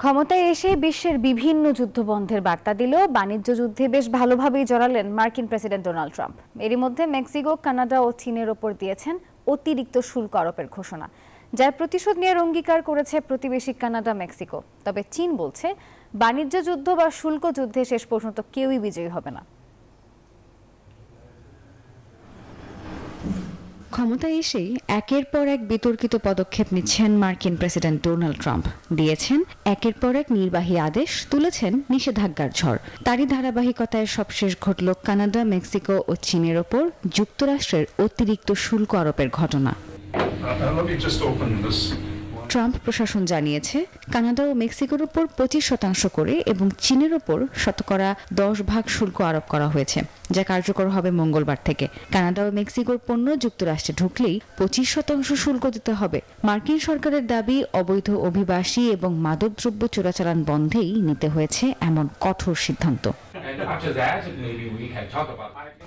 ক্ষমতায় এসে বিশ্বের বিভিন্ন যুদ্ধবন্ধের বার্তা দিল বাণিজ্য যুদ্ধে বেশ ভালোভাবেই জড়ালেন মার্কিন প্রেসিডেন্ট ডোনাল্ড ট্রাম্প। এরই মধ্যে মেক্সিকো, কানাডা ও চীনের ওপর দিয়েছেন অতিরিক্ত শুল্ক আরোপের ঘোষণা, যার প্রতিশোধ নেওয়ার অঙ্গীকার করেছে প্রতিবেশী কানাডা, মেক্সিকো। তবে চীন বলছে বাণিজ্য যুদ্ধ বা শুল্ক যুদ্ধে শেষ পর্যন্ত কেউই বিজয়ী হবে না। ক্ষমতায় এসেই একের পর এক বিতর্কিত পদক্ষেপ নিচ্ছেন মার্কিন প্রেসিডেন্ট ডোনাল্ড ট্রাম্প। দিয়েছেন একের পর এক নির্বাহী আদেশ, তুলেছেন নিষেধাজ্ঞার ঝড়। তারই ধারাবাহিকতায় সবশেষ ঘটল কানাডা, মেক্সিকো ও চীনের ওপর যুক্তরাষ্ট্রের অতিরিক্ত শুল্ক আরোপের ঘটনা। ট্রাম্প প্রশাসন জানিয়েছে কানাডা ও মেক্সিকোর উপর 25% করে এবং চীনের উপর 10% শুল্ক আরোপ করা হয়েছে, যা কার্যকর হবে মঙ্গলবার থেকে। কানাডা ও মেক্সিকোর পণ্য যুক্তরাষ্ট্রে ঢুকলেই 25% শুল্ক দিতে হবে। মার্কিন সরকারের দাবি, অবৈধ অভিবাসী এবং মাদকদ্রব্য চোরাচালান বন্ধেই নিতে হয়েছে এমন কঠোর সিদ্ধান্ত।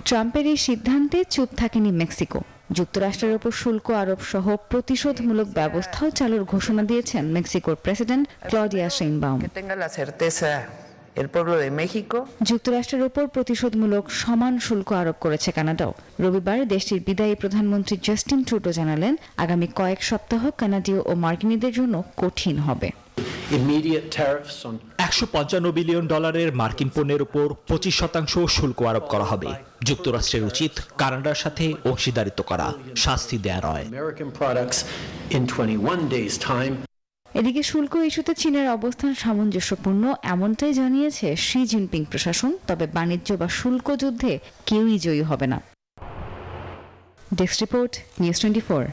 ট্রাম্পের এই সিদ্ধান্তে চুপ থাকেনি মেক্সিকো। যুক্তরাষ্ট্রের উপর শুল্ক আরোপ সহ প্রতিশোধমূলক ব্যবস্থাও চালুর ঘোষণা দিয়েছেন মেক্সিকোর প্রেসিডেন্ট ক্লডিয়া শেইনবাউম। যুক্তরাষ্ট্রের উপর প্রতিশোধমূলক সমান শুল্ক আরোপ করেছে কানাডাও। রবিবার দেশটির বিদায়ী প্রধানমন্ত্রী জাস্টিন ট্রুডো জানালেন, আগামী কয়েক সপ্তাহ কানাডীয় ও মার্কিনীদের জন্য কঠিন হবে। $155 বিলিয়ন মার্কিন পণ্যের উপর 25% শুল্ক আরোপ করা হবে। যুক্তরাষ্ট্রের উচিত কানাডার সাথে অংশীদারিত্ব করা, শাস্তি দেয়া নয়। এদিকে শুল্ক ইস্যুতে চীনের অবস্থান সামঞ্জস্যপূর্ণ এমনটাই জানিয়েছে শি জিনপিং প্রশাসন। তবে বাণিজ্য বা শুল্ক যুদ্ধে কেউই জয়ী হবে না। Desk report, news 24।